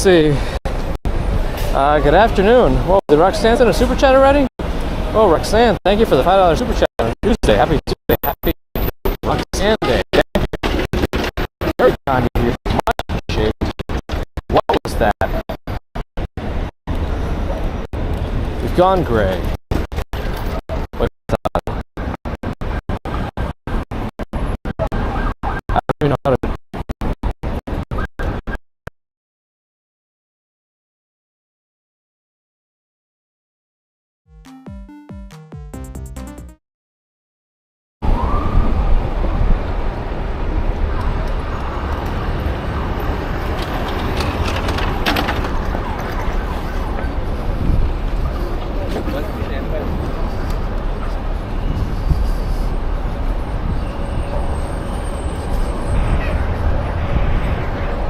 see. Good afternoon. Whoa, did Roxanne send a super chat already? Oh, Roxanne, thank you for the $5 super chat on Tuesday. Happy Tuesday. Happy Roxanne Day. Thank you. Very kind of you. Much appreciated. What was that? We've gone gray. What's that? I don't even know how to.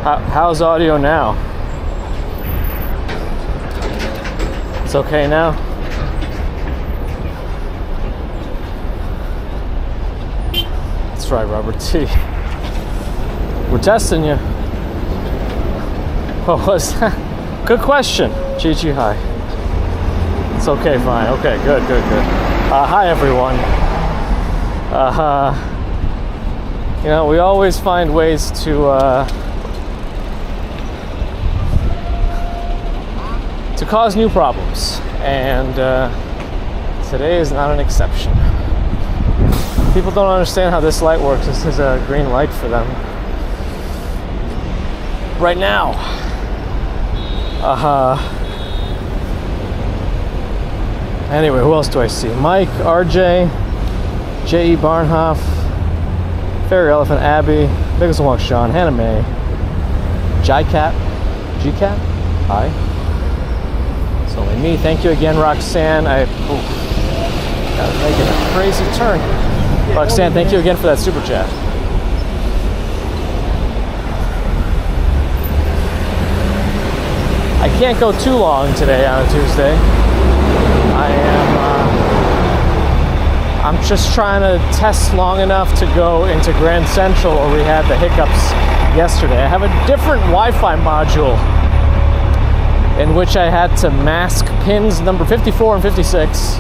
How's audio now? It's okay now? That's right, Robert T. We're testing you. What was that? Good question. Chi-Chi, hi. It's okay, fine. Okay, good. Hi, everyone. You know, we always find ways to cause new problems, and today is not an exception. People don't understand how this light works. This is a green light for them right now. Anyway, who else do I see? Mike, RJ, J.E. Barnhoff, Fairy Elephant, Abby, Biggest Walk, Sean, Hannah May, J-Cat, G-Cat, hi. It's only me. Thank you again, Roxanne. Gotta make it a crazy turn. Roxanne, thank you again for that super chat. I can't go too long today on a Tuesday. I'm just trying to test long enough to go into Grand Central where we had the hiccups yesterday. I have a different Wi-Fi module in which I had to mask pins number 54 and 56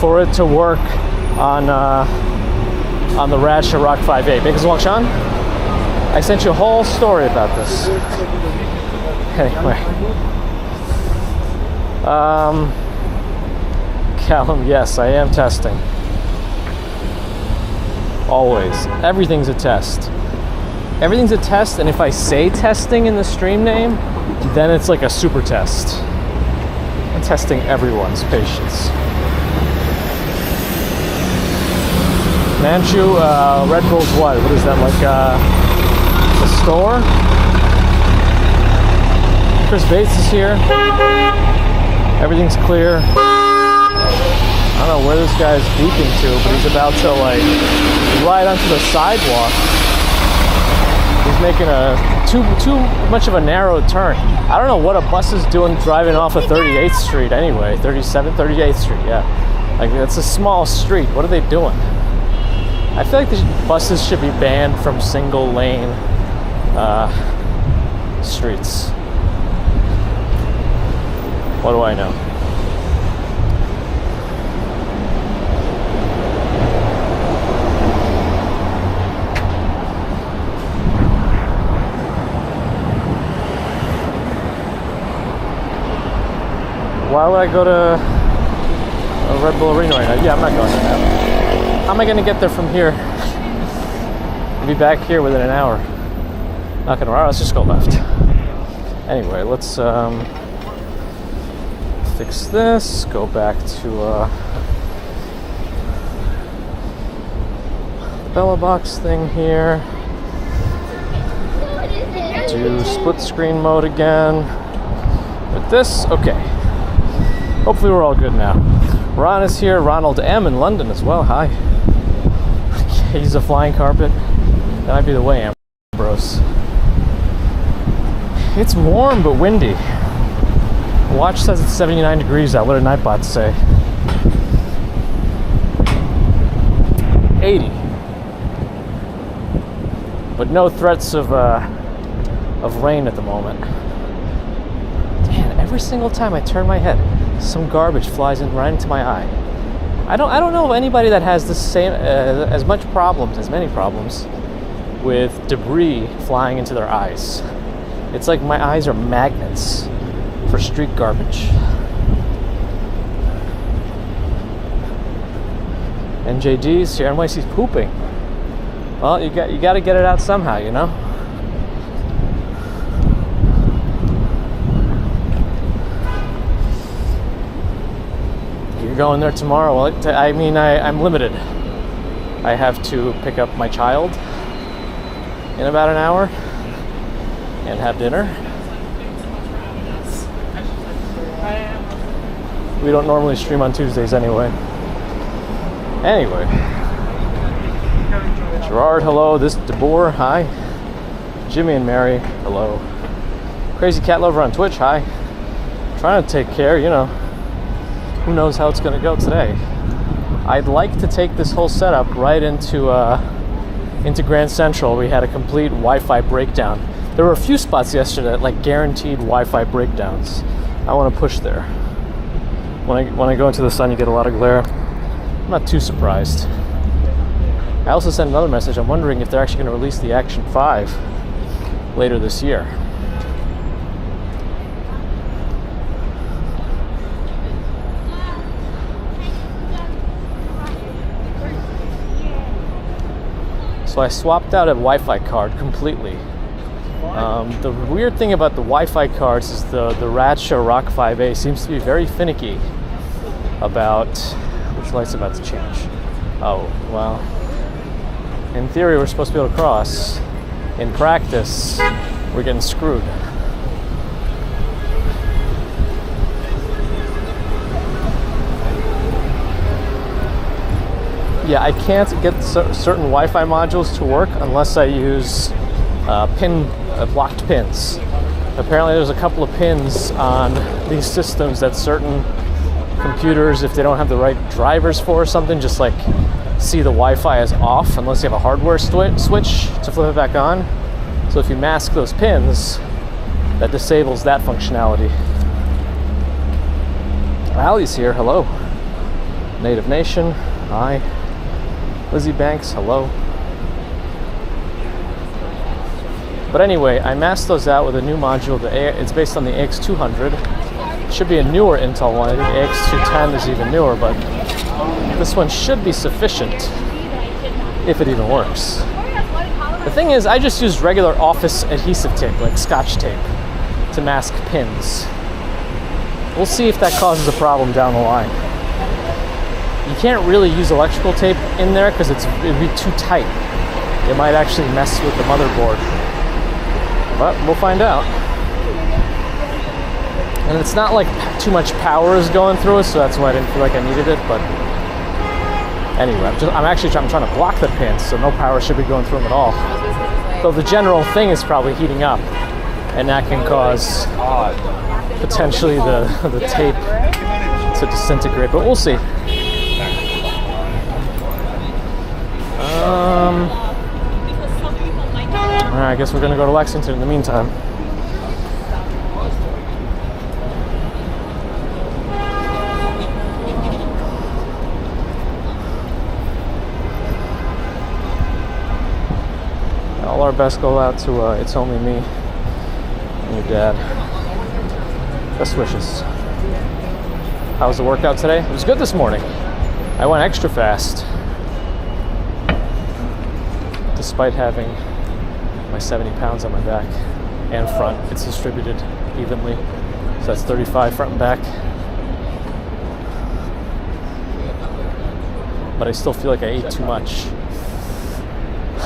for it to work on the Rasha Rock 5.8. Biggest Walk, Sean? I sent you a whole story about this. Anyway. Callum, yes, I am testing. Always. Everything's a test. Everything's a test, and if I say testing in the stream name, then it's like a super test. I'm testing everyone's patience. Manchu, Red Bull's what? What is that, like the store? Chris Bates is here. Everything's clear. I don't know where this guy's beeping to, but he's about to like ride onto the sidewalk. He's making a too much of a narrow turn. I don't know what a bus is doing driving off of 38th Street anyway. 38th Street, yeah. Like, it's a small street. What are they doing? I feel like these buses should be banned from single lane streets. What do I know? Why would I go to a Red Bull Arena right now? Yeah, I'm not going there now. How am I going to get there from here? I'll be back here within an hour. Not going to. Let's just go left. Anyway, let's fix this. Go back to the Bella Box thing here. Do split screen mode again. With this, okay. Hopefully we're all good now. Ron is here. Ronald M. in London as well. Hi. He's a flying carpet. That might be the way, Ambrose. It's warm but windy. The watch says it's 79 degrees out. What did Nightbot say? 80. But no threats of rain at the moment. every single time I turn my head, some garbage flies in right into my eye. I don't know of anybody that has the same as many problems with debris flying into their eyes. It's like my eyes are magnets for street garbage. NJD's here. NYC's pooping. Well, you got to get it out somehow, you know. You're going there tomorrow. Well, I'm limited. I have to pick up my child in about an hour and have dinner. We don't normally stream on Tuesdays anyway. Anyway, Gerard, hello. This is DeBoer, hi. Jimmy and Mary, hello. Crazy Cat Lover on Twitch, hi. Trying to take care, you know. Who knows how it's going to go today? I'd like to take this whole setup right into Grand Central. We had a complete Wi-Fi breakdown. There were a few spots yesterday that like guaranteed Wi-Fi breakdowns. I want to push there. When I go into the sun, you get a lot of glare. I'm not too surprised. I also sent another message. I'm wondering if they're actually going to release the Action 5 later this year. So I swapped out a Wi-Fi card completely. The weird thing about the Wi-Fi cards is the Radsha Rock 5A seems to be very finicky about which light's about to change. Oh, well. In theory, we're supposed to be able to cross. In practice, we're getting screwed. Yeah, I can't get certain Wi-Fi modules to work unless I use blocked pins. Apparently there's a couple of pins on these systems that certain computers, if they don't have the right drivers for or something, just like see the Wi-Fi as off unless you have a hardware switch to flip it back on. So if you mask those pins, that disables that functionality. Allie's here, hello. Native Nation, hi. Lizzie Banks, hello. But anyway, I masked those out with a new module. It's based on the AX200. It should be a newer Intel one. I think the AX210 is even newer, but this one should be sufficient if it even works. The thing is, I just used regular office adhesive tape, like Scotch tape, to mask pins. We'll see if that causes a problem down the line. You can't really use electrical tape in there because it'd be too tight. It might actually mess with the motherboard. But we'll find out. And it's not like too much power is going through it, so that's why I didn't feel like I needed it. But anyway, I'm trying to block the pins, so no power should be going through them at all. So the general thing is probably heating up, and that can cause potentially the tape to disintegrate. But we'll see. Alright, I guess we're gonna go to Lexington in the meantime. All our best go out to It's Only Me and your dad. Best wishes. How was the workout today? It was good this morning. I went extra fast. Despite having my 70 pounds on my back and front, it's distributed evenly. So that's 35 front and back. But I still feel like I ate too much.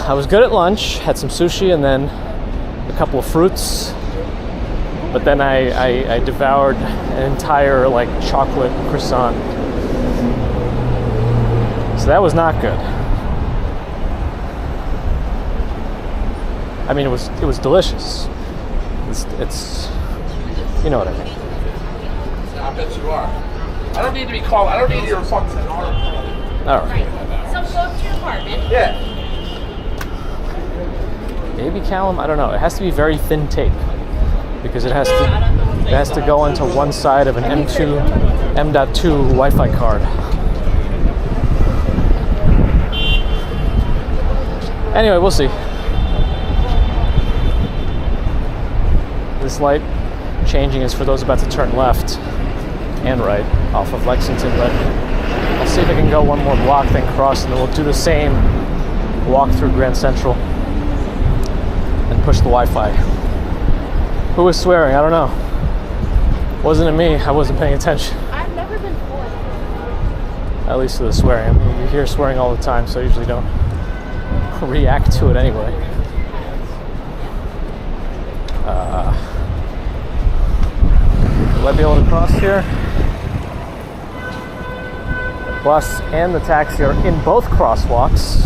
I was good at lunch, had some sushi and then a couple of fruits. But then I devoured an entire like chocolate croissant. So that was not good. I mean, it was delicious. It's you know what I mean. I bet you are. I don't need to be called. I don't need your fucking article. All right. So go to your apartment. Yeah. Baby Callum, I don't know. It has to be very thin tape because it has to. It has to go into one side of an M.2 Wi-Fi card. Anyway, we'll see. This light changing is for those about to turn left and right off of Lexington, but I'll see if I can go one more block, then cross, and then we'll do the same walk through Grand Central and push the Wi-Fi. Who was swearing? I don't know. Wasn't it me? I wasn't paying attention. I've never been forced. At least to the swearing. I mean, you hear swearing all the time, so I usually don't react to it anyway. Will I be able to cross here? The bus and the taxi are in both crosswalks.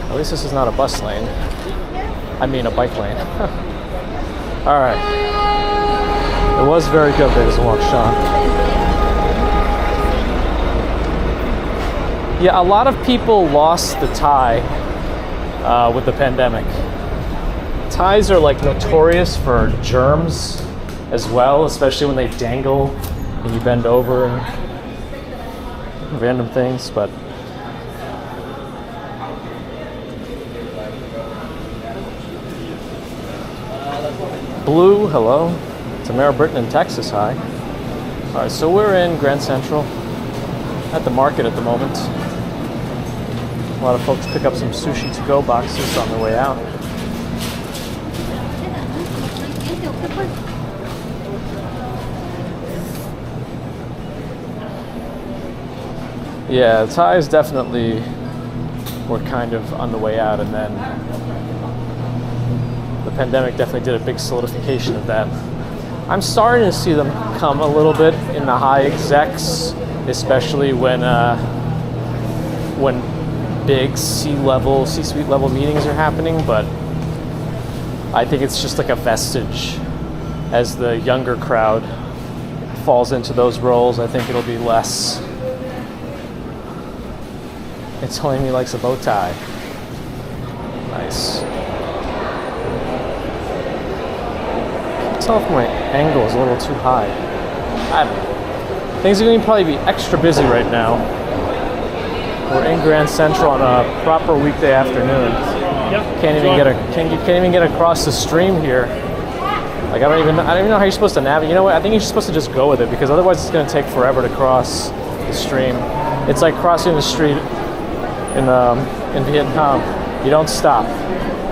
At least this is not a bus lane. I mean a bike lane. Alright. It was very good there to walk, Sean. Yeah, a lot of people lost the tie with the pandemic. Ties are like notorious for germs as well, especially when they dangle and you bend over and random things, but Blue, hello. Tamara Britton in Texas, hi. Alright, so we're in Grand Central at the market at the moment. A lot of folks pick up some sushi to-go boxes on their way out. Yeah, the ties definitely were kind of on the way out, and then the pandemic definitely did a big solidification of that. I'm starting to see them come a little bit in the high execs, especially when big C-suite level meetings are happening, but I think it's just like a vestige. As the younger crowd falls into those roles, I think it'll be less. It's only me likes a bow tie. Nice. Tell if my angle is a little too high. I don't know. Things are going to probably be extra busy right now. We're in Grand Central on a proper weekday afternoon. Yep. Can't even get across the stream here. Like I don't even know how you're supposed to navigate. You know what? I think you're supposed to just go with it, because otherwise it's going to take forever to cross the stream. It's like crossing the street in Vietnam. You don't stop.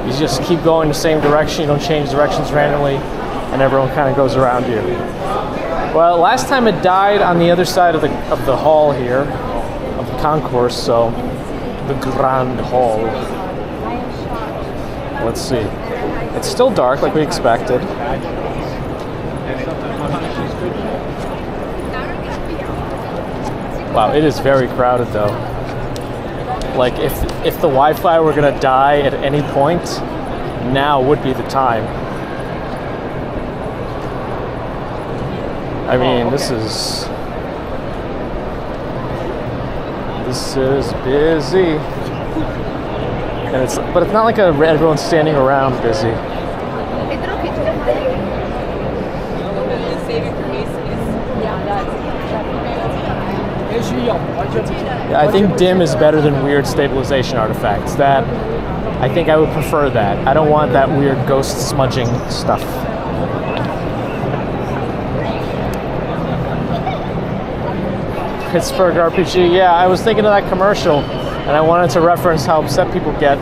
You just keep going the same direction. You don't change directions randomly, and everyone kind of goes around you. Well, last time it died on the other side of the hall here, of the concourse, so the Grand Hall. Let's see. It's still dark like we expected. Wow, it is very crowded though. Like if the Wi-Fi were gonna die at any point, now would be the time. I mean, this is busy, and but it's not like everyone's standing around busy. Yeah, I think dim is better than weird stabilization artifacts. That I think I would prefer that. I don't want that weird ghost smudging stuff. Pittsburgh RPG, yeah, I was thinking of that commercial, and I wanted to reference how upset people get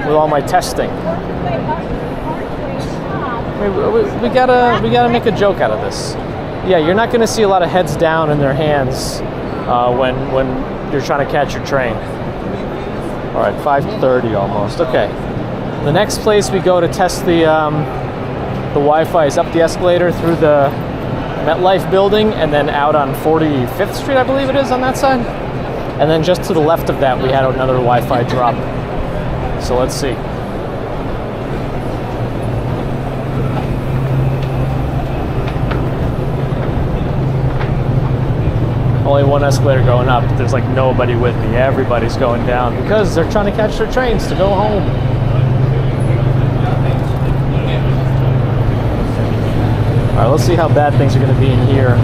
with all my testing. We gotta make a joke out of this. Yeah, you're not gonna see a lot of heads down in their hands when you're trying to catch your train. All right, 5:30 almost. Okay. The next place we go to test the Wi-Fi is up the escalator through the MetLife building, and then out on 45th Street, I believe it is, on that side. And then just to the left of that, we had another Wi-Fi drop. So let's see. Only one escalator going up. There's like nobody with me. Everybody's going down because they're trying to catch their trains to go home. Alright, let's see how bad things are going to be in here.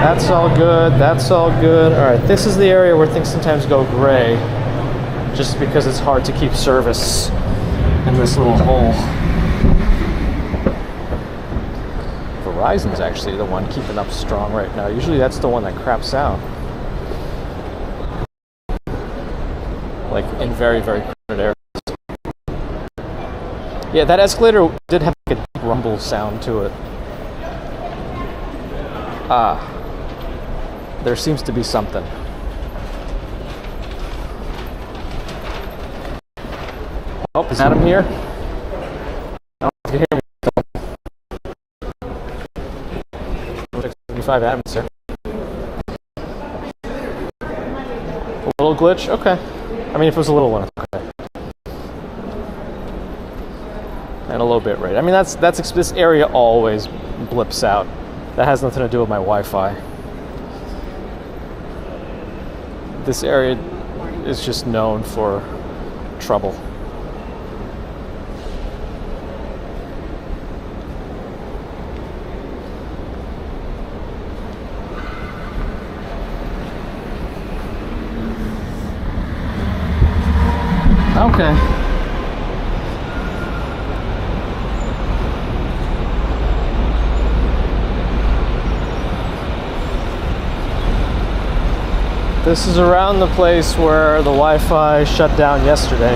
That's all good. That's all good. All right, this is the area where things sometimes go gray, just because it's hard to keep service in this little hole. Verizon's actually the one keeping up strong right now. Usually that's the one that craps out. Like in very, very crowded areas. Yeah, that escalator did have like a deep rumble sound to it. There seems to be something. Oh, is Adam here? I don't know if you can hear me. 75 Adam's here. A little glitch? Okay. I mean, if it was a little one, it's okay. And a low bit rate. I mean, this area always blips out. That has nothing to do with my Wi-Fi. This area is just known for trouble. Okay. This is around the place where the Wi-Fi shut down yesterday.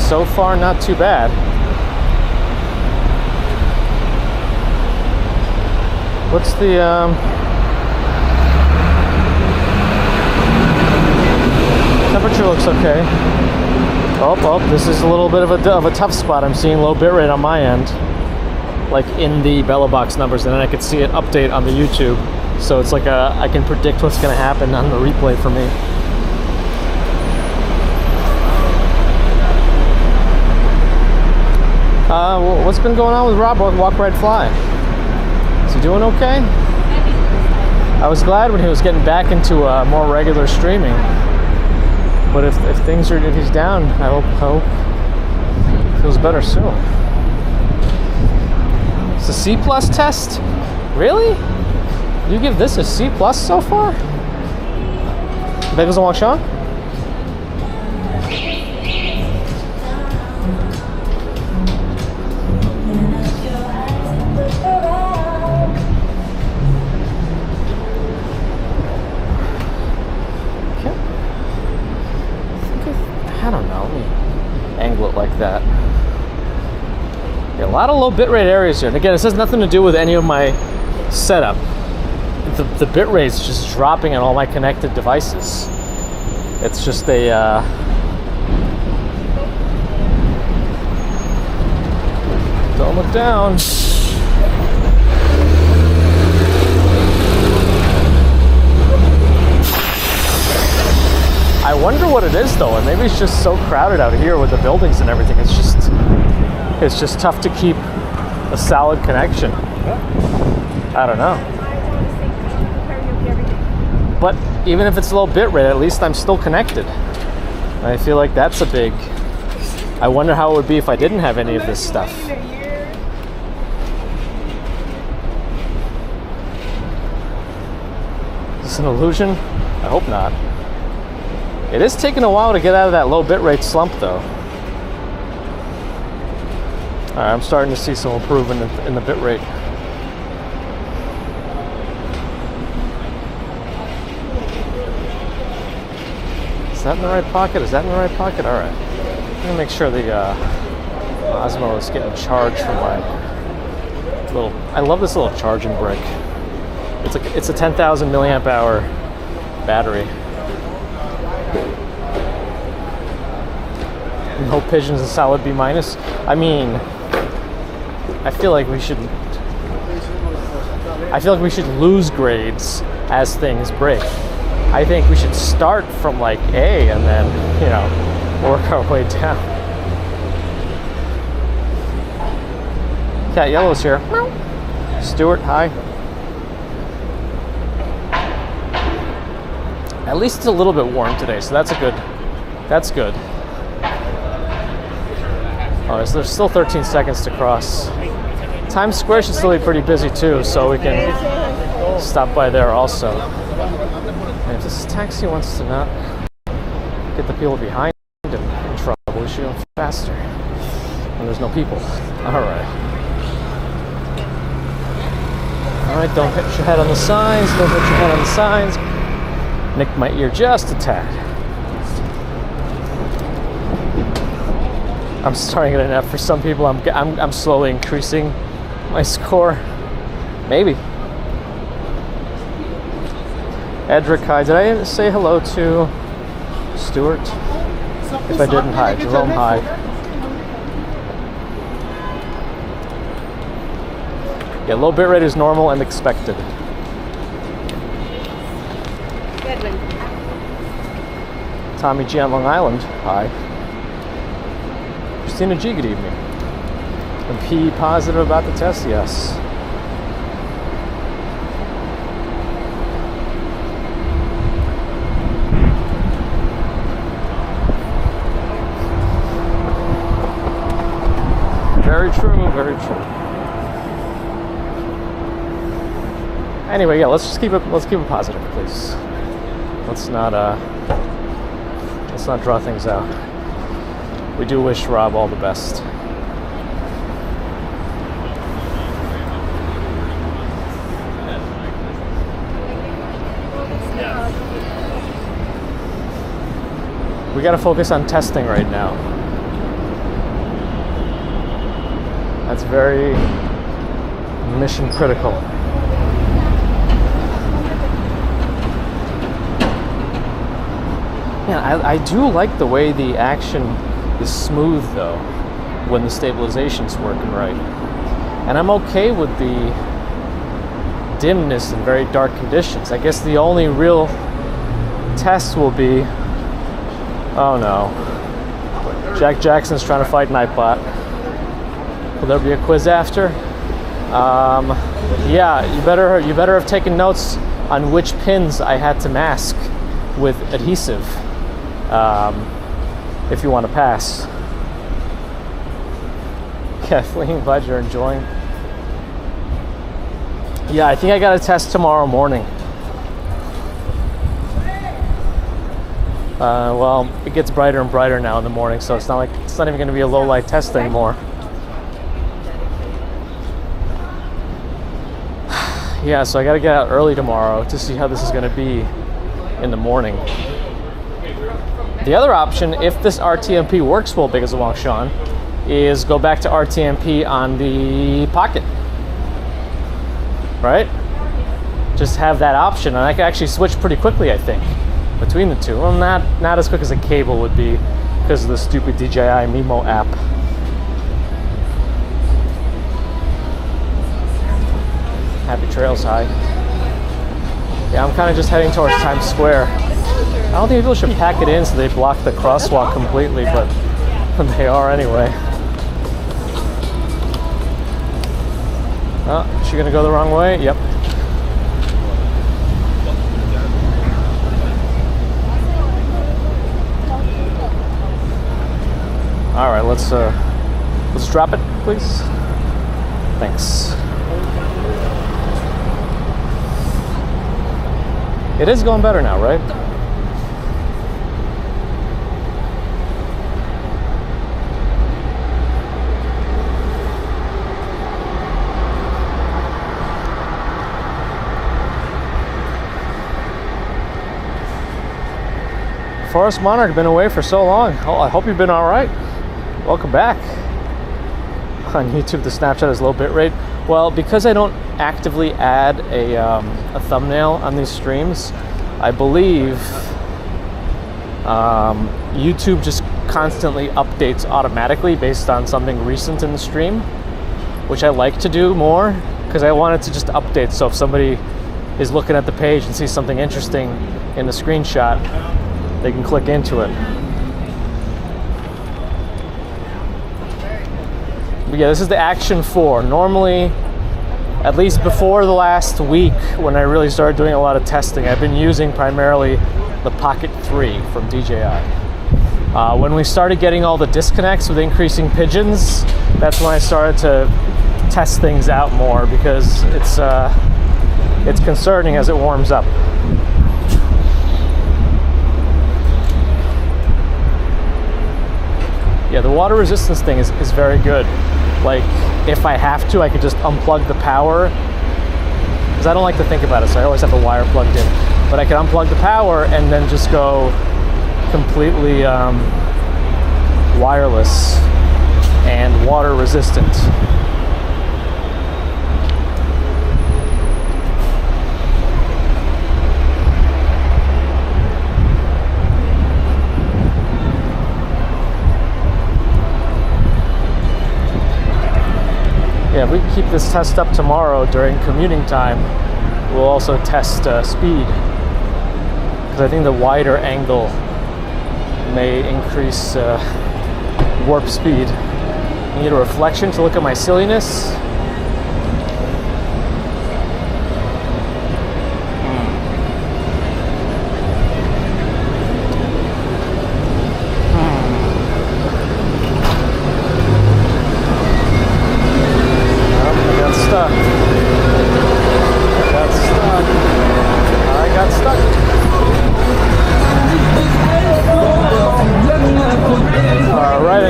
So far, not too bad. What's the temperature? Looks okay. Oh, this is a little bit of a tough spot. I'm seeing low bitrate on my end, like in the Bella Box numbers, and then I could see it update on the YouTube. So it's like I can predict what's going to happen on the replay for me. What's been going on with Rob Walk Ride Fly? Is he doing okay? I was glad when he was getting back into more regular streaming. But if he's down, I hope he feels better soon. It's a C+ test? Really? You give this a C+ so far? Bagels and Walk Sean? I don't know. Let me angle it like that. Yeah, a lot of low bitrate areas here. And again, this has nothing to do with any of my setup. The bitrate is just dropping on all my connected devices. It's just a don't look down. I wonder what it is though, and maybe it's just so crowded out here with the buildings and everything. It's just tough to keep a solid connection. I don't know. But even if it's low bit rate, at least I'm still connected. And I feel like that's a big... I wonder how it would be if I didn't have any of this stuff. Is this an illusion? I hope not. It is taking a while to get out of that low bit rate slump though. Alright, I'm starting to see some improvement in the bit rate. Is that in the right pocket? Is that in the right pocket? Alright. I'm gonna make sure the Osmo is getting charged from my little... I love this little charging brick. It's a 10,000 milliamp hour battery. No pigeons, a solid B-. I mean, I feel like we should lose grades as things break. I think we should start from like A and then, work our way down. Cat Yellow's here. Stuart, hi. At least it's a little bit warm today, so that's a That's good. Oh, so there's still 13 seconds to cross. Times Square should still be pretty busy too, so we can stop by there also. And if this taxi wants to not get the people behind him in trouble, we should go faster. And there's no people. Alright. Alright, don't hit your head on the signs, don't hit your head on the signs. Nick my ear just a tad. I'm starting at an F for some people. I'm slowly increasing my score. Maybe. Edric, hi. Did I say hello to Stuart? If I didn't, hi. Jerome, hi. Yeah, low bitrate is normal and expected. Edwin. Tommy G on Long Island, hi. Christina G, good evening. And P positive about the test, yes. Very true, very true. Anyway, yeah, let's keep it positive, please. Let's not draw things out. We do wish Rob all the best. We got to focus on testing right now. That's very mission critical. Yeah, I do like the way the action is smooth though, when the stabilization's working right. And I'm okay with the dimness in very dark conditions. I guess the only real test will be, oh no, Jack Jackson's trying to fight Nightbot. Will there be a quiz after? Yeah, you better have taken notes on which pins I had to mask with adhesive. If you want to pass. Kathleen, glad you're enjoying. Yeah, I think I got a test tomorrow morning. Well, it gets brighter and brighter now in the morning, so it's not even going to be a low light test anymore. Yeah, so I got to get out early tomorrow to see how this is going to be in the morning. The other option, if this RTMP works well big as a Wangshan, is go back to RTMP on the Pocket. Right? Just have that option, and I can actually switch pretty quickly, I think, between the two. Well, not as quick as a cable would be because of the stupid DJI Mimo app. Happy trails, hi. Yeah, I'm kind of just heading towards Times Square. I don't think people should pack it in so they block the crosswalk completely, but they are anyway. Oh, is she gonna go the wrong way? Yep. All right, let's drop it, please. Thanks. It is going better now, right? Forest Monarch, been away for so long. Oh, I hope you've been all right. Welcome back. On YouTube, the Snapchat is low bitrate. Well, because I don't actively add a thumbnail on these streams, I believe YouTube just constantly updates automatically based on something recent in the stream, which I like to do more because I want it to just update. So if somebody is looking at the page and sees something interesting in the screenshot, they can click into it. But yeah, this is the Action 4. Normally, at least before the last week when I really started doing a lot of testing, I've been using primarily the Pocket 3 from DJI. When we started getting all the disconnects with increasing pigeons, that's when I started to test things out more, because it's concerning as it warms up. Yeah, the water resistance thing is very good. Like, if I have to, I could just unplug the power, because I don't like to think about it, so I always have the wire plugged in. But I can unplug the power and then just go completely wireless and water resistant. Yeah, if we keep this test up tomorrow during commuting time, we'll also test speed, because I think the wider angle may increase warp speed. I need a reflection to look at my silliness.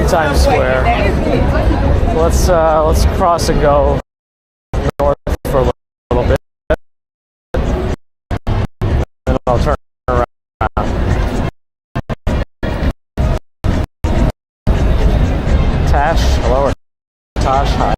Times Square. Let's cross and go north for a little bit, and I'll turn around. Tash, hello, or Tosh, hi.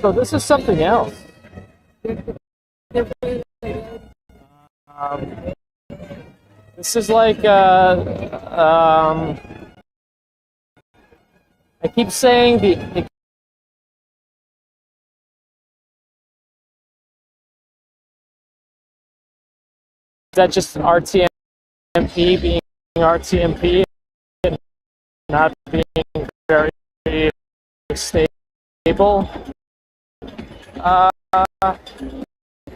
So this is something else. This is like I keep saying is that just RTMP being RTMP and not being very stable?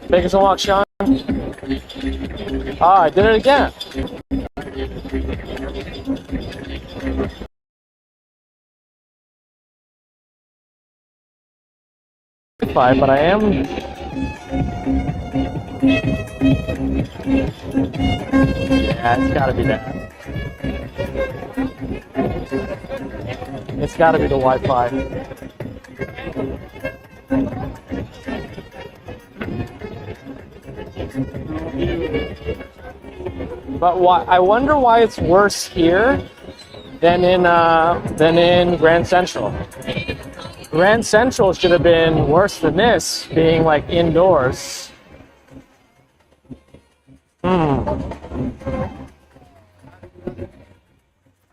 Vegas and walk, Sean. I did it again. But I am. Yeah, it's gotta be that. It's gotta be the Wi-Fi. But why? I wonder why it's worse here than in Grand Central. Grand Central should have been worse than this, being like indoors. I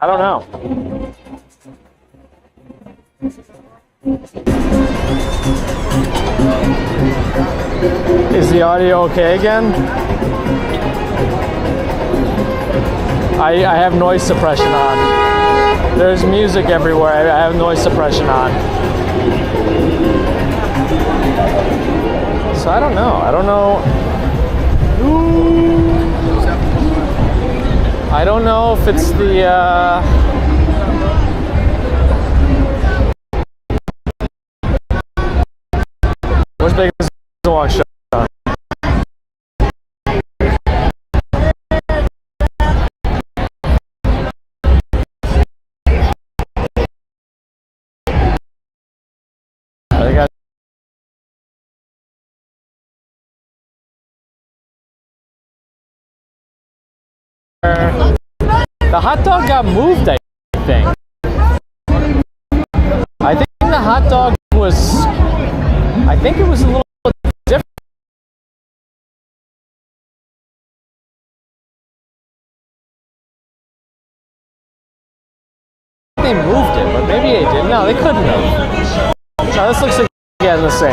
don't know. Is the audio okay again? I have noise suppression on. There's music everywhere. I have noise suppression on. So I don't know. Ooh. I don't know if it's the where's Baker's walk shot? They got the hot dog got moved, I think. I think the hot dog was, I think it was a little different. They moved it, but maybe they didn't. No, they couldn't have. No, this looks like again the same.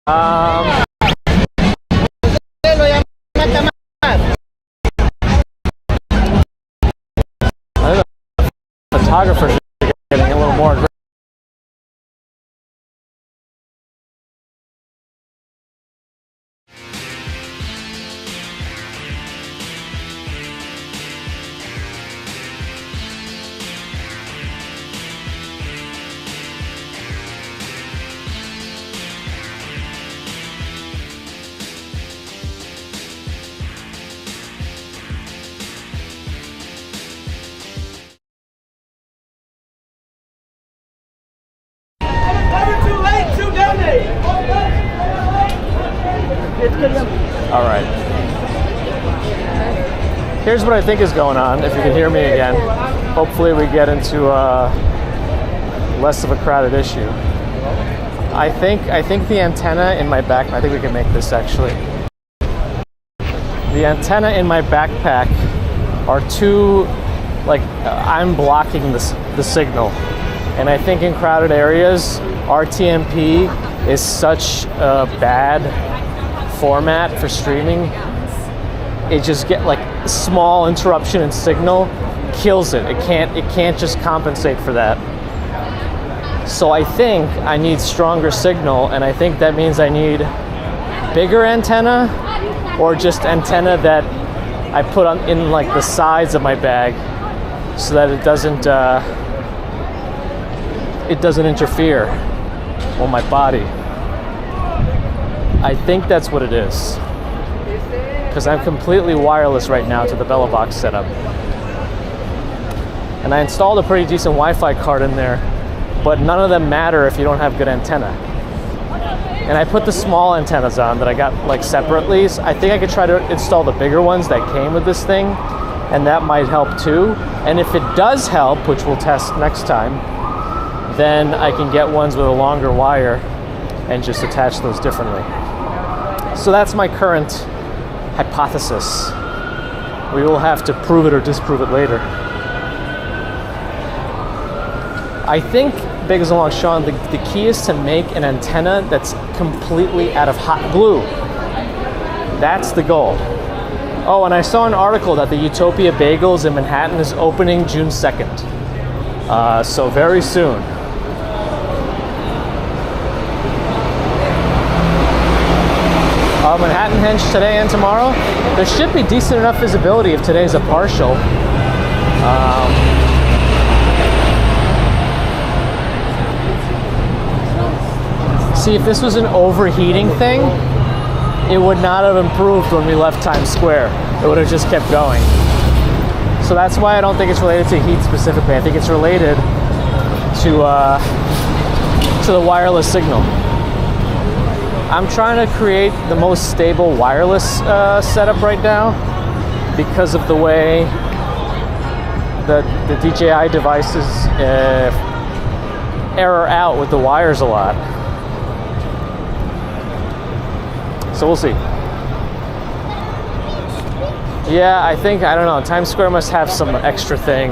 I think the photographers are getting a little more aggressive. All right. Here's what I think is going on, if you can hear me again. Hopefully we get into less of a crowded issue. I think the antenna in my back, I think we can make this actually. The antenna in my backpack are too, I'm blocking the signal. And I think in crowded areas, RTMP is such a bad format for streaming. It just small interruption in signal kills it. It can't just compensate for that. So I think I need stronger signal, and I think that means I need bigger antenna, or just antenna that I put on in the sides of my bag, so that it doesn't interfere with my body. I think that's what it is, because I'm completely wireless right now to the Bella Box setup. And I installed a pretty decent Wi-Fi card in there, but none of them matter if you don't have good antenna. And I put the small antennas on that I got separately. So I think I could try to install the bigger ones that came with this thing, and that might help too. And if it does help, which we'll test next time, then I can get ones with a longer wire and just attach those differently. So that's my current hypothesis. We will have to prove it or disprove it later. I think, big as along Sean, the key is to make an antenna that's completely out of hot glue. That's the goal. Oh, and I saw an article that the Utopia Bagels in Manhattan is opening June 2nd. So very soon. Manhattan Henge today and tomorrow. There should be decent enough visibility if today's a partial. See, if this was an overheating thing, it would not have improved when we left Times Square. It would have just kept going. So that's why I don't think it's related to heat specifically. I think it's related to the wireless signal. I'm trying to create the most stable wireless setup right now because of the way the DJI devices error out with the wires a lot. So we'll see. Yeah, I don't know, Times Square must have some extra thing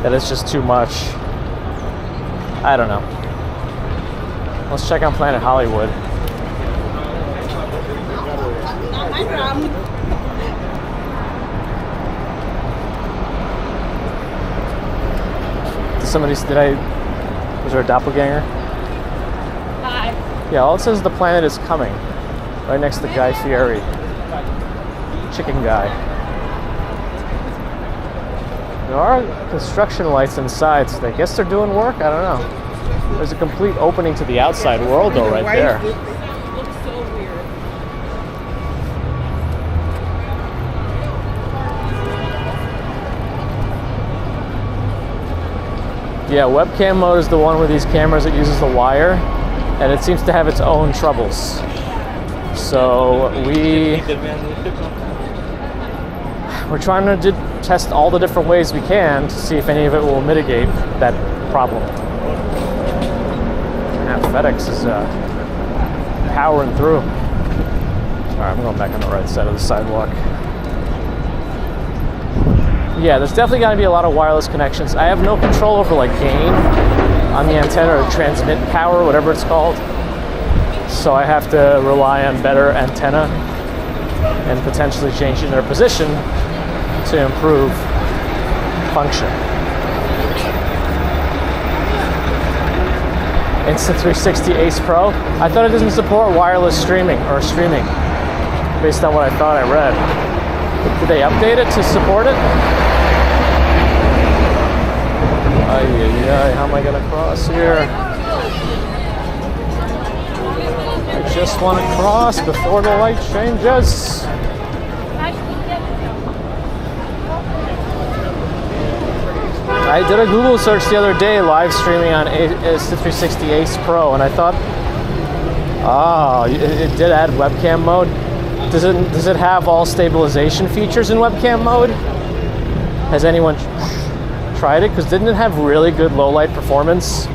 that is just too much. I don't know. Let's check on Planet Hollywood. Not my problem. Was there a doppelganger? Hi. Yeah, all it says is the planet is coming. Right next to Guy Fieri. Chicken guy. There are construction lights inside, so I guess they're doing work? I don't know. There's a complete opening to the outside world though right there. Looks so weird. Yeah, webcam mode is the one with these cameras that uses the wire, and it seems to have its own troubles. So we're trying to test all the different ways we can to see if any of it will mitigate that problem. Yeah, FedEx is powering through. All right, I'm going back on the right side of the sidewalk. Yeah, there's definitely got to be a lot of wireless connections. I have no control over like gain on the antenna or transmit power, whatever it's called. So I have to rely on better antenna and potentially changing their position to improve function. Insta360 Ace Pro. I thought it doesn't support wireless streaming based on what I thought I read. Did they update it to support it? How am I gonna cross here? I just want to cross before the light changes. I did a Google search the other day, live streaming on Insta360 Ace Pro, and I thought, it did add webcam mode. Does it have all stabilization features in webcam mode? Has anyone tried it? Because didn't it have really good low light performance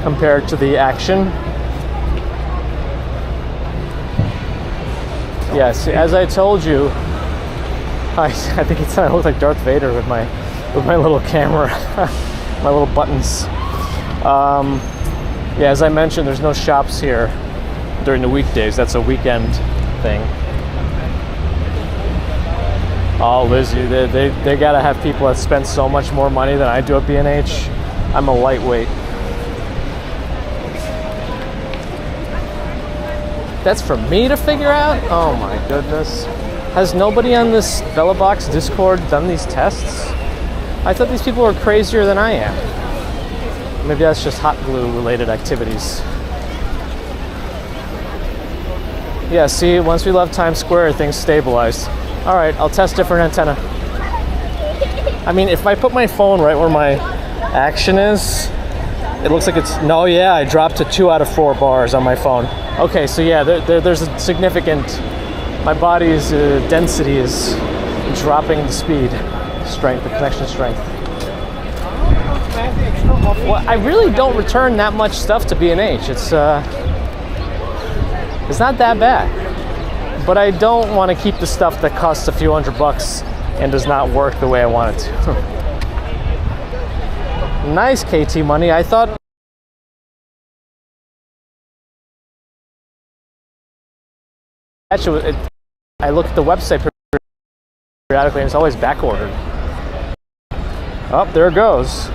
compared to the Action? Yes, as I told you, I think it said I looked like Darth Vader with my little camera, my little buttons. Yeah, as I mentioned, there's no shops here during the weekdays. That's a weekend thing. Oh, Lizzie, they gotta have people that spend so much more money than I do at B&H. I'm a lightweight. That's for me to figure out? Oh my goodness. Has nobody on this Velobox Discord done these tests? I thought these people were crazier than I am. Maybe that's just hot glue related activities. Yeah, see, once we left Times Square, things stabilized. All right, I'll test different antenna. I mean, if I put my phone right where my Action is, it looks like it's, no, yeah, I dropped to 2 out of 4 bars on my phone. Okay, so yeah, there's a significant, my body's density is dropping the speed, strength, the connection strength. Well, I really don't return that much stuff to B&H. It's, It's not that bad. But I don't want to keep the stuff that costs a few $100 and does not work the way I want it to. Nice KT money. I thought actually I look at the website periodically and it's always back ordered. Oh, there it goes.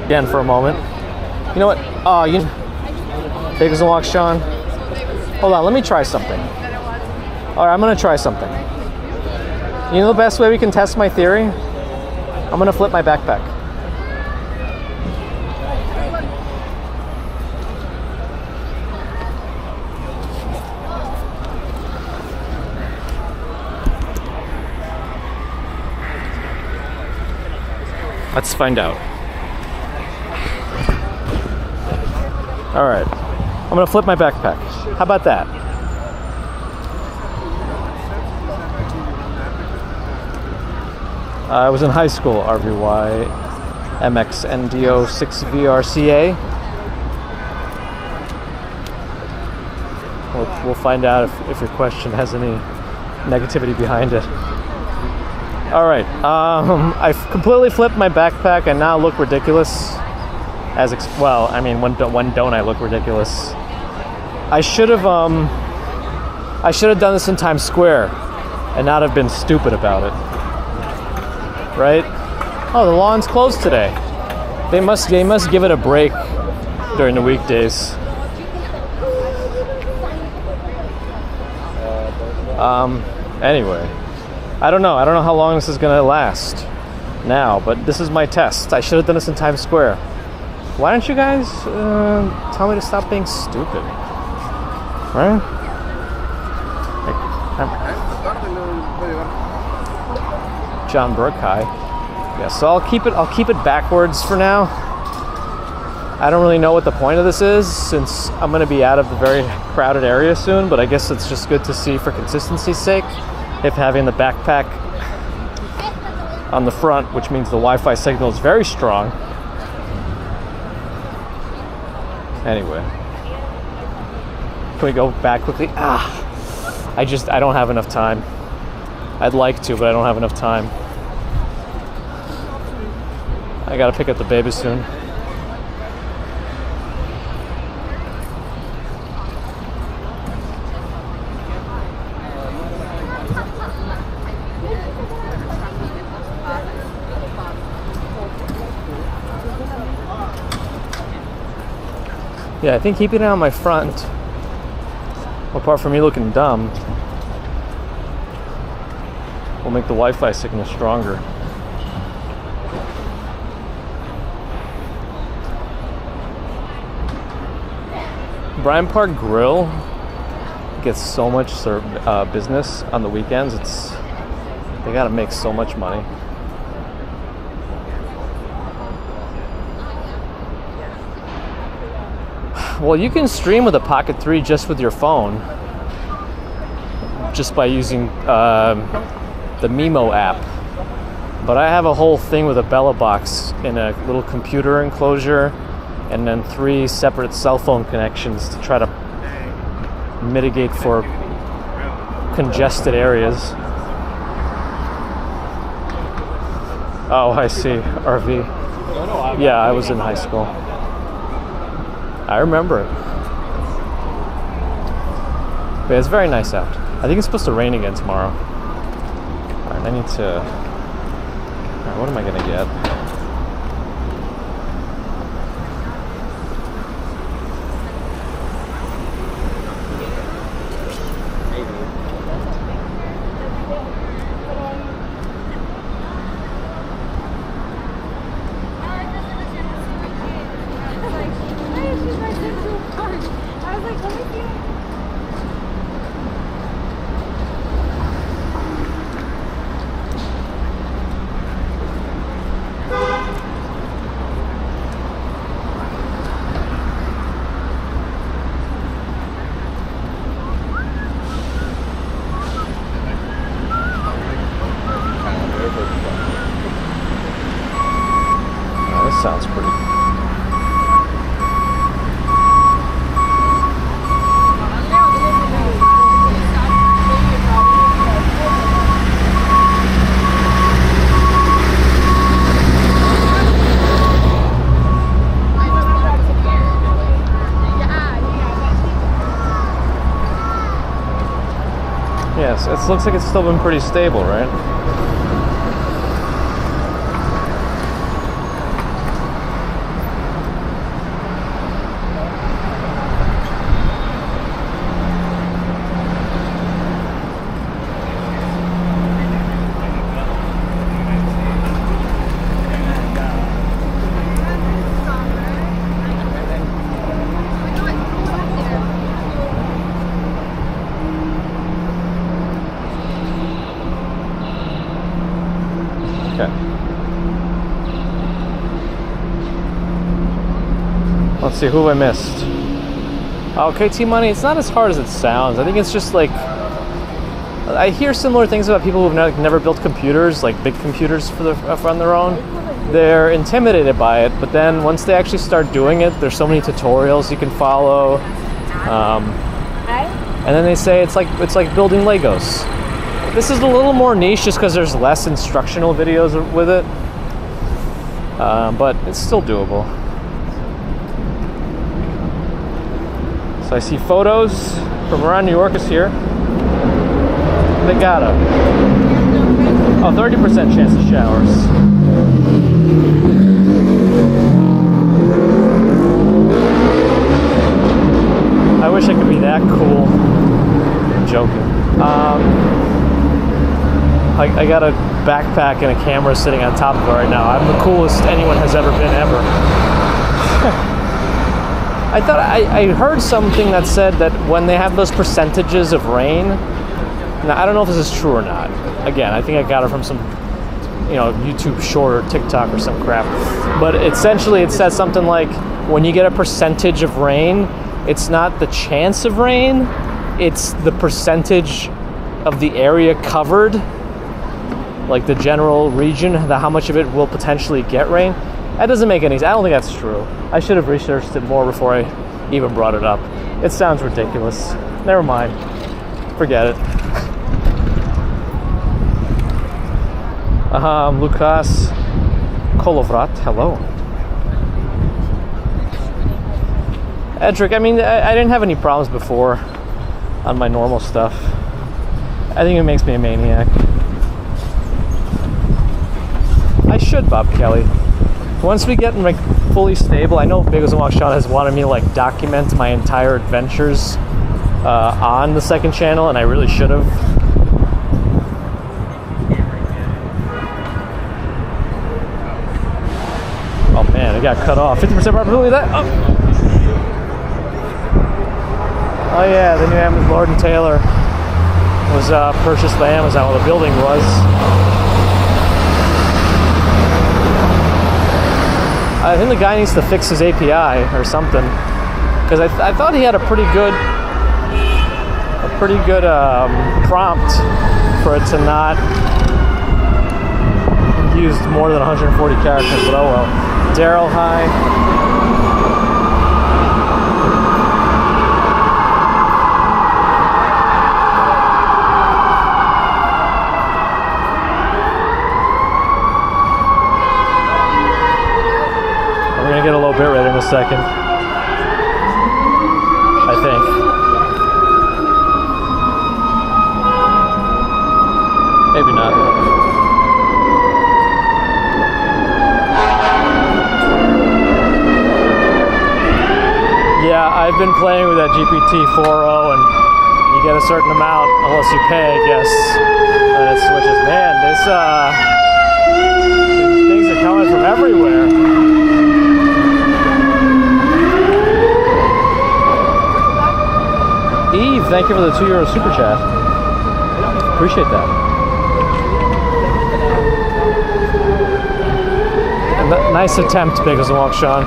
Again for a moment. You know what? Oh, you take us a walk, Sean. Hold on, let me try something. All right, I'm gonna try something. You know the best way we can test my theory? I'm gonna flip my backpack. Let's find out. All right, I'm gonna flip my backpack. How about that? I was in high school, RVY MXNDO 6VRCA. We'll find out if your question has any negativity behind it. All right, I've completely flipped my backpack and now look ridiculous. Well, I mean, when don't I look ridiculous? I should have done this in Times Square and not have been stupid about it. Right? Oh, the lawn's closed today. They must give it a break during the weekdays. Anyway, I don't know how long this is gonna last now, but this is my test. I should have done this in Times Square. Why don't you guys tell me to stop being stupid? Right? John Burkeye. Yeah, so I'll keep it backwards for now. I don't really know what the point of this is since I'm going to be out of the very crowded area soon, but I guess it's just good to see for consistency's sake if having the backpack on the front, which means the Wi-Fi signal is very strong. Anyway, can we go back quickly? I don't have enough time. I'd like to, but I don't have enough time. I gotta pick up the baby soon. Yeah, I think keeping it on my front, apart from me looking dumb, will make the Wi-Fi signal stronger. Bryant Park Grill gets so much business on the weekends. They gotta make so much money. Well, you can stream with a Pocket 3 just with your phone, just by using the Mimo app. But I have a whole thing with a Bella box in a little computer enclosure, and then 3 separate cell phone connections to try to mitigate for congested areas. Oh, I see. RV. Yeah, I was in high school. I remember it. But it's very nice out. I think it's supposed to rain again tomorrow. Alright, I need to... Alright, what am I gonna get? Yes, it looks like it's still been pretty stable, right? Okay. Let's see, who have I missed? Oh, KT Money, it's not as hard as it sounds. I think it's just like, I hear similar things about people who've never built computers, like big computers on their own. They're intimidated by it, but then once they actually start doing it, there's so many tutorials you can follow. And then they say it's like building Legos. This is a little more niche just because there's less instructional videos with it, but it's still doable. So I see photos from around New York is here. They got a 30% chance of showers. I wish I could be that cool. I'm joking. I got a backpack and a camera sitting on top of it right now. I'm the coolest anyone has ever been, ever. I thought I heard something that said that when they have those percentages of rain, now I don't know if this is true or not. Again, I think I got it from some, YouTube short or TikTok or some crap. But essentially it says something like, when you get a percentage of rain, it's not the chance of rain, it's the percentage of the area covered, like the general region, how much of it will potentially get rain. That doesn't make any sense. I don't think that's true. I should have researched it more before I even brought it up. It sounds ridiculous. Never mind. Forget it. Lukas Kolovrat, hello. Edric, I mean, I didn't have any problems before on my normal stuff. I think it makes me a maniac. I should, Bob Kelly. Once we get like fully stable, I know Bagels and Walk Sean has wanted me to like document my entire adventures on the second channel, and I really should have. Oh man, it got cut off. 50% probability of that. Oh yeah, the new Amazon Lord and Taylor was purchased by Amazon where the building was. I think the guy needs to fix his API or something, because I thought he had a pretty good prompt for it to not use more than 140 characters, but oh well. Daryl, hi. Get a little bit right in a second, I think. Maybe not. Yeah, I've been playing with that GPT 4.0, and you get a certain amount unless you pay, I guess, and it switches. Man, these things are coming from everywhere. Eve, thank you for the €2 super chat. Appreciate that. And nice attempt, Bagels and Walk Sean.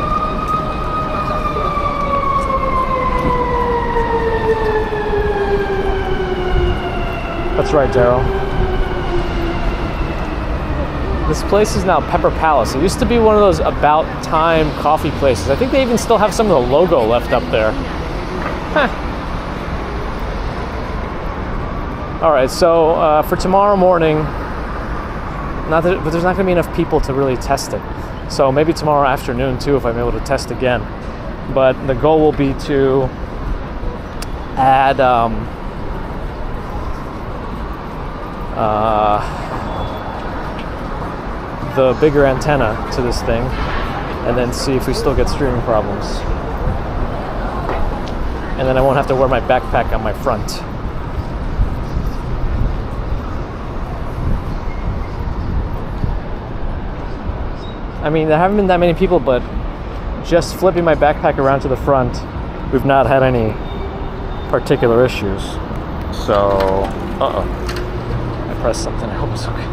That's right, Daryl. This place is now Pepper Palace. It used to be one of those about time coffee places. I think they even still have some of the logo left up there. Huh. All right, so for tomorrow morning, but there's not going to be enough people to really test it. So maybe tomorrow afternoon too, if I'm able to test again. But the goal will be to add the bigger antenna to this thing, and then see if we still get streaming problems. And then I won't have to wear my backpack on my front. I mean, there haven't been that many people, but just flipping my backpack around to the front, we've not had any particular issues. So, I pressed something, I hope it's okay.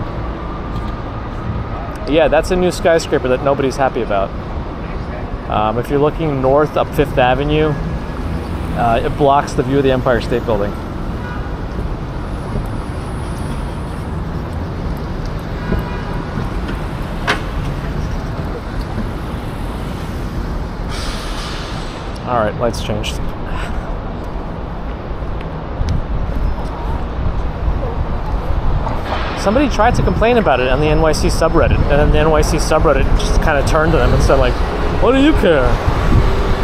Yeah, that's a new skyscraper that nobody's happy about. If you're looking north up Fifth Avenue, it blocks the view of the Empire State Building. All right, lights changed. Somebody tried to complain about it on the NYC subreddit, and then the NYC subreddit just kind of turned to them and said, like, what do you care?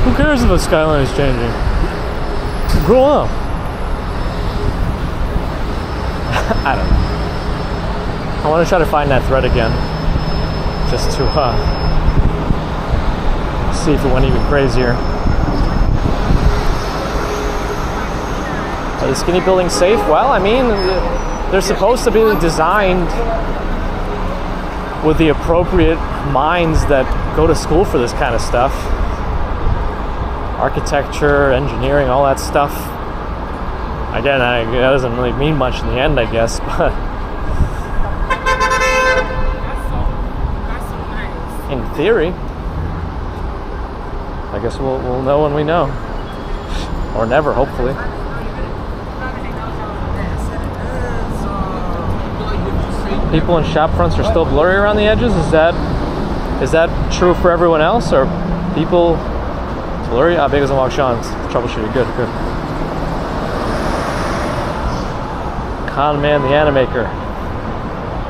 Who cares if the skyline is changing? Grow up. I don't know. I want to try to find that thread again, just to see if it went even crazier. Are the skinny buildings safe? Well, I mean, they're supposed to be designed with the appropriate minds that go to school for this kind of stuff. Architecture, engineering, all that stuff. Again, that doesn't really mean much in the end, I guess, but in theory, I guess we'll know when we know. Or never, hopefully. People in shop fronts are still blurry around the edges. Is that true for everyone else? Or people blurry? Ah, Bagels and Walk Sean's troubleshooting. Good. Con Man the Animaker.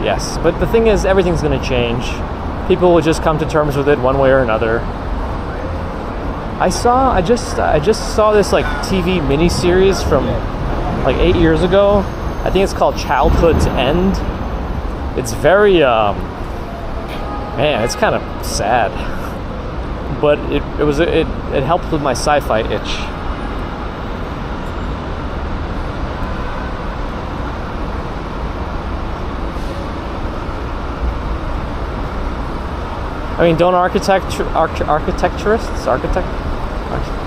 Yes, but the thing is, everything's going to change. People will just come to terms with it one way or another. I just saw this like TV miniseries from like 8 years ago. I think it's called Childhood's End. It's very, man, it's kind of sad, but it helped with my sci-fi itch. I mean, don't architecturists,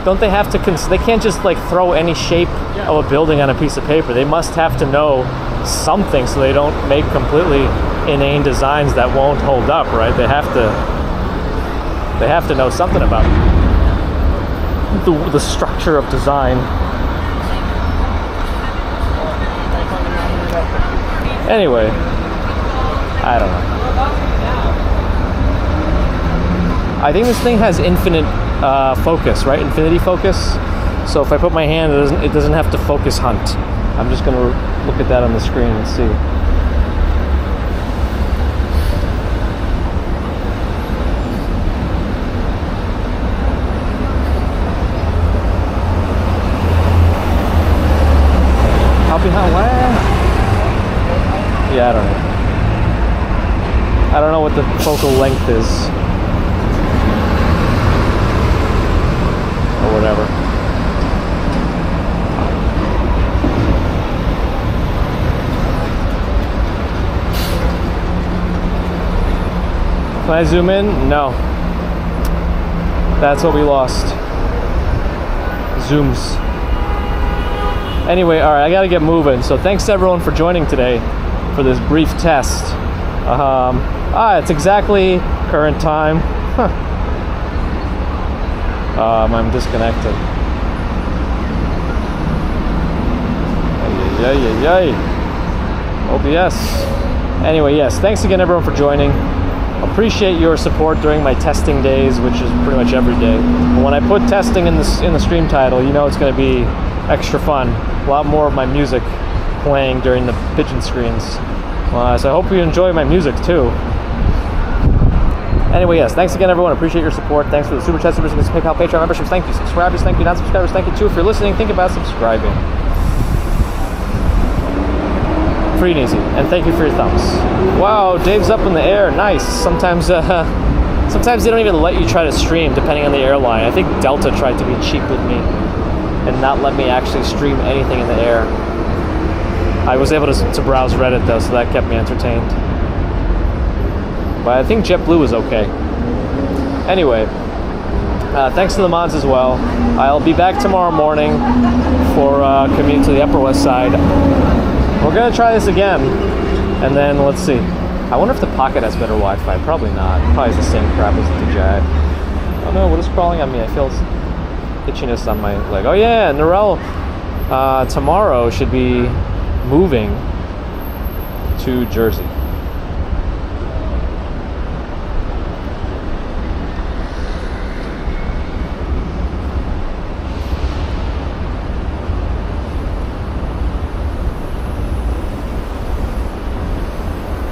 don't they have to, they can't just like throw any shape of a building on a piece of paper. They must have to know something so they don't make completely inane designs that won't hold up, right? They have to know something about the structure of design. Anyway, I don't know. I think this thing has infinite focus, right? Infinity focus. So if I put my hand, it doesn't have to focus hunt. I'm just going to look at that on the screen and see. How behind what? Yeah, I don't know what the focal length is. Or whatever. Can I zoom in? No. That's what we lost. Zooms. Anyway, all right, I gotta get moving. So thanks to everyone for joining today for this brief test. It's exactly current time. I'm disconnected. Yay. OBS. Anyway, yes, thanks again everyone for joining. Appreciate your support during my testing days, which is pretty much every day. But when I put testing in the stream title, you know it's going to be extra fun. A lot more of my music playing during the pigeon screens. So I hope you enjoy my music too. Anyway, yes, thanks again everyone. Appreciate your support. Thanks for the super chat, super stickers, PayPal, Patreon memberships. Thank you. Subscribers, thank you. Non-subscribers, thank you too. If you're listening, think about subscribing. Free and easy. And thank you for your thumbs. Wow, Dave's up in the air. Nice. Sometimes they don't even let you try to stream depending on the airline. I think Delta tried to be cheap with me and not let me actually stream anything in the air. I was able to browse Reddit though, so that kept me entertained. But I think JetBlue was okay. Anyway, thanks to the mods as well. I'll be back tomorrow morning for commute to the Upper West Side. We're gonna try this again, and then let's see. I wonder if the Pocket has better Wi-Fi. Probably not. Probably the same crap as the DJI. Oh no, what is crawling on me? I feel itchiness on my leg. Oh yeah, Narelle tomorrow should be moving to Jersey.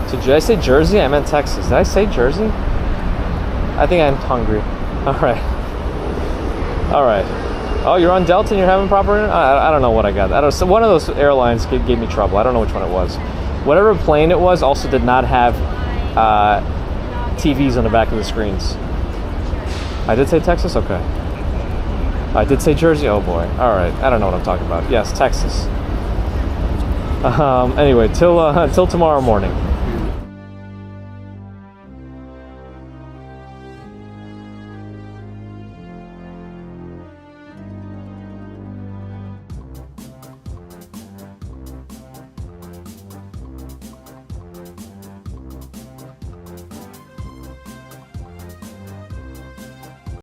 So did I say Jersey? I meant Texas. Did I say Jersey? I think I'm hungry. All right. Oh, you're on Delta and you're having proper internet? I don't know what I got. So one of those airlines gave me trouble. I don't know which one it was. Whatever plane it was also did not have TVs on the back of the screens. I did say Texas? Okay. I did say Jersey? Oh boy. All right. I don't know what I'm talking about. Yes, Texas. Anyway, till tomorrow morning.